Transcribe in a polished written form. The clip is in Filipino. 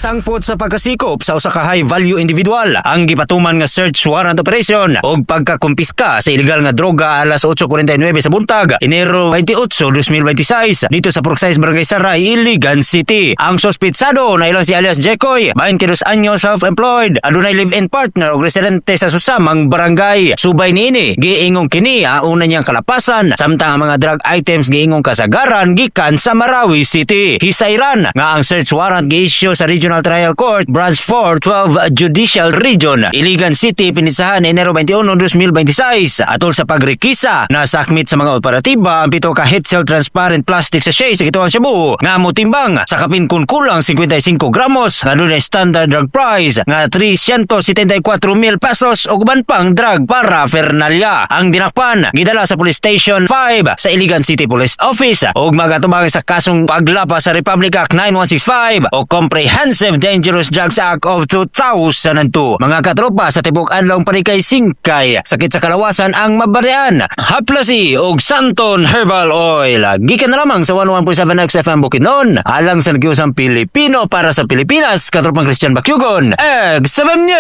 Sangpot sa pagkasikop sa usa ka high-value individual ang gipatuman nga search warrant operation og pagkakumpiska sa ilegal nga droga alas 8:49 sa buntag, Enero 28, 2026 dito sa Process Barangay Saray, Iligan City. Ang sospitsado na ilang si alias Jekoy, 22 anyos, self-employed, adunay live-in partner og residente sa susamang barangay. Subay niini, giingong kini una niyang kalapasan samtang ang mga drug items giingong kasagaran gikan sa Marawi City. Hisayran nga ang search warrant gi-issue sa Regional Trial Court Branch 4, 12 Judicial Region, Iligan City, pinitsahan Enero 21, 2026 atol sa pagrekisa na sakmit sa mga operatiba ang 7 ka head-cell transparent plastic sachet sa gituang Shabu nga motimbang sa kapin kun kulang 55 gramos nga dunay standard drug price nga 374,000 pesos ug uban pang drug paraphernalia. Ang dinakpan gidala sa Police Station 5 sa Iligan City Police Office ug magatubang sa kasong paglapas sa Republic Act 9165 o Comprehensive Dangerous Drugs Act of 2002. Mga katropa, sa tibok adlawng panikay-singkay, sakit sa kalawasan ang mabarian, haplasi og Santon Herbal Oil. Gikan na lamang sa 11.7 XFM Bukidnon, alang sa nagiusang Pilipino para sa Pilipinas, katropang Christian Bakyugon, Egg 7 News.